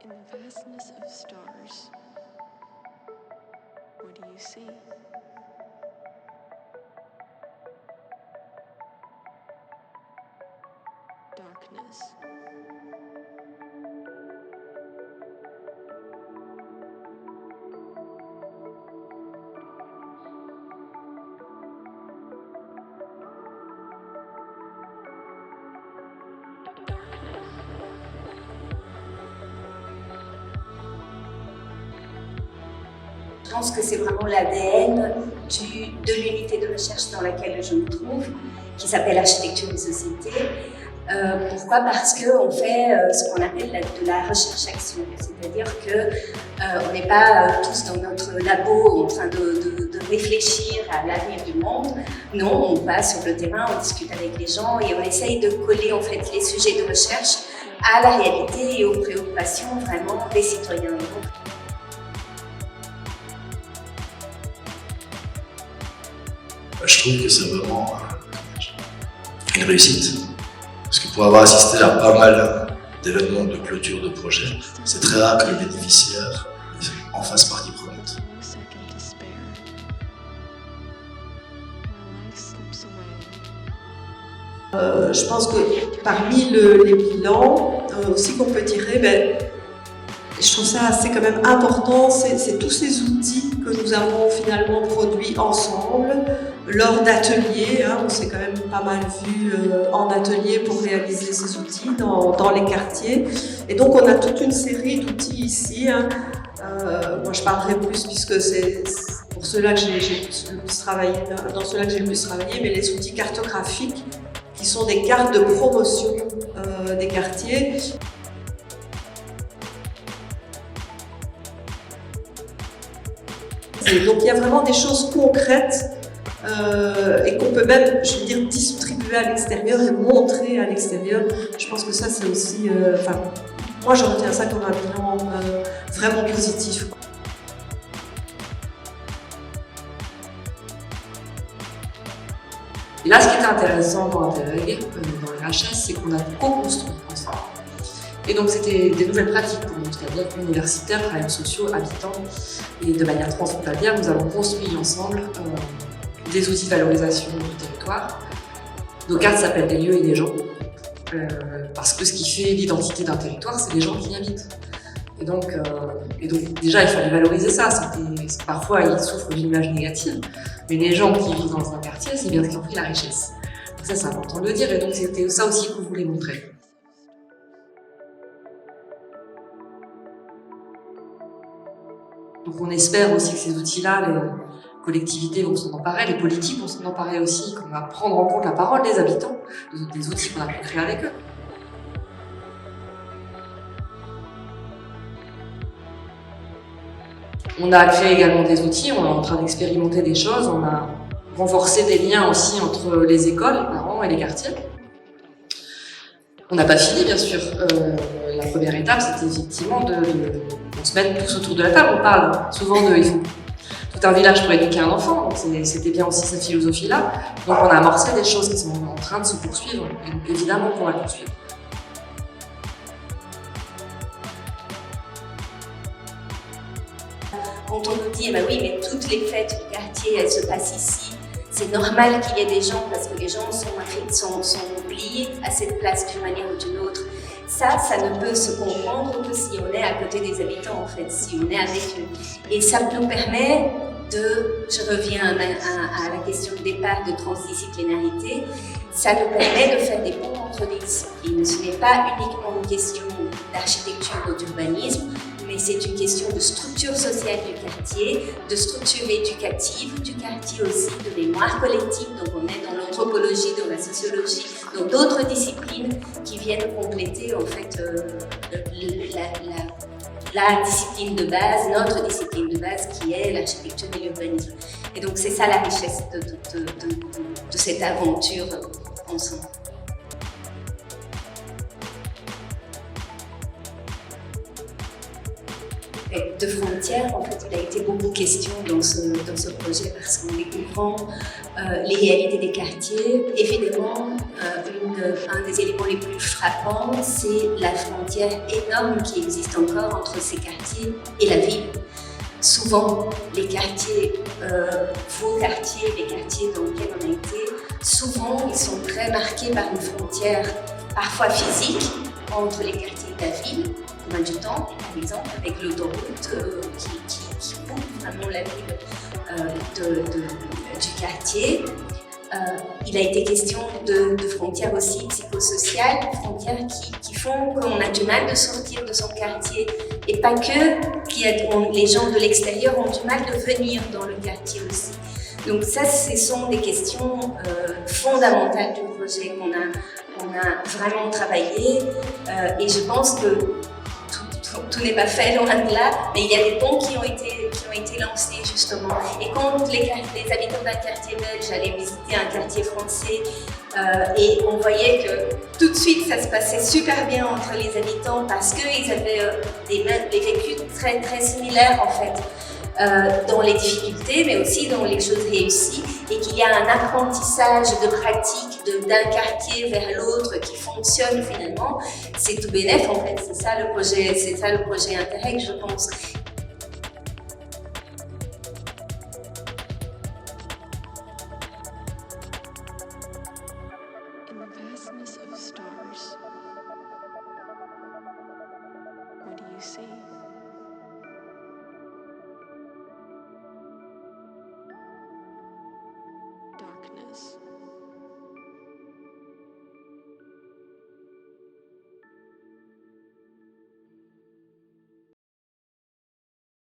In the vastness of stars, what do you see? Darkness. Je pense que c'est vraiment l'ADN de l'unité de recherche dans laquelle je me trouve, qui s'appelle Architecture et Société. Pourquoi? Parce qu'on fait ce qu'on appelle de la recherche-action, c'est-à-dire qu'on n'est pas tous dans notre labo en train de réfléchir à l'avenir du monde. Non, on va sur le terrain, on discute avec les gens et on essaye de coller en fait les sujets de recherche à la réalité et aux préoccupations vraiment des citoyens. Je trouve que c'est vraiment une réussite. Parce que pour avoir assisté à pas mal d'événements de clôture de projets, c'est très rare que le bénéficiaire en fasse partie prenante. Je pense que parmi les bilans aussi qu'on peut tirer, je trouve ça assez quand même important, c'est tous ces outils que nous avons finalement produits ensemble lors d'ateliers. On s'est quand même pas mal vu en atelier pour réaliser ces outils dans les quartiers. Et donc on a toute une série d'outils ici. Moi je parlerai plus puisque c'est pour cela que j'ai le plus travaillé, dans cela que j'ai le plus travaillé, mais les outils cartographiques qui sont des cartes de promotion des quartiers. Et donc il y a vraiment des choses concrètes et qu'on peut même, je veux dire, distribuer à l'extérieur et montrer à l'extérieur. Je pense que ça c'est aussi, moi je retiens ça comme un bilan vraiment positif. Et là, ce qui était intéressant dans Interreg, dans les HS, c'est qu'on a co-construit ensemble. Et donc, c'était des nouvelles pratiques pour nous, c'est-à-dire universitaires, travailleurs sociaux, habitants, et de manière transfrontalière, nous avons construit ensemble des outils de valorisation du territoire. Nos cartes s'appellent des lieux et des gens, parce que ce qui fait l'identité d'un territoire, c'est les gens qui y habitent. Et donc déjà, il fallait valoriser ça. Parfois, ils souffrent d'une image négative, mais les gens qui vivent dans un quartier, c'est bien ce qui en fait la richesse. Donc ça, c'est important de le dire, et donc c'était ça aussi qu'on voulait montrer. Donc on espère aussi que ces outils-là, les collectivités vont s'en emparer, les politiques vont s'en emparer aussi, qu'on va prendre en compte la parole des habitants, des outils qu'on a pu créer avec eux. On a créé également des outils, on est en train d'expérimenter des choses, on a renforcé des liens aussi entre les écoles, les parents et les quartiers. On n'a pas fini, bien sûr. La première étape, c'était effectivement de se mettre tous autour de la table. On parle souvent il faut tout un village pour éduquer un enfant, donc c'était bien aussi cette philosophie-là. Donc on a amorcé des choses qui sont en train de se poursuivre, et donc évidemment qu'on va poursuivre. Quand on nous dit, oui, mais toutes les fêtes du quartier, elles se passent ici, c'est normal qu'il y ait des gens, parce que les gens sont oubliés à cette place d'une manière ou d'une autre. Ça ne peut se comprendre que si on est à côté des habitants, en fait, si on est avec eux. Et ça nous permet je reviens à la question de départ de transdisciplinarité, ça nous permet de faire des ponts entre les disciplines. Ce n'est pas uniquement une question d'architecture ou d'urbanisme, mais c'est une question de structure sociale du quartier, de structure éducative du quartier aussi, de mémoire collective. Donc on est dans l'anthropologie, dans la sociologie, dans d'autres disciplines qui viennent compléter en fait la discipline de base, notre discipline de base qui est l'architecture et l'urbanisme. Et donc c'est ça la richesse de cette aventure ensemble. Et de frontières, en fait, il a été beaucoup question dans ce projet parce qu'en découvrant les réalités des quartiers, évidemment, une un des éléments les plus frappants, c'est la frontière énorme qui existe encore entre ces quartiers et la ville. Souvent, les quartiers, vos quartiers, les quartiers dans lesquels on a été, souvent ils sont très marqués par une frontière parfois physique entre les quartiers de la ville, comme du temps, par exemple, avec l'autoroute qui coupe vraiment la ville du quartier. Il a été question de frontières aussi psychosociales, frontières qui font qu'on a du mal de sortir de son quartier et pas que, les gens de l'extérieur ont du mal de venir dans le quartier aussi. Donc ça, ce sont des questions fondamentales du projet qu'on a vraiment travaillé et je pense que tout n'est pas fait, loin de là, mais il y a des ponts qui ont été lancés justement. Et quand les habitants d'un quartier belge allaient visiter un quartier français, et on voyait que tout de suite ça se passait super bien entre les habitants parce qu'ils avaient des vécus très très similaires en fait. Dans les difficultés, mais aussi dans les choses réussies, et qu'il y a un apprentissage de pratique d'un quartier vers l'autre qui fonctionne finalement, c'est tout bénef en fait. C'est ça le projet Interreg, je pense. In the vastness of stars, what do you see? Darkness.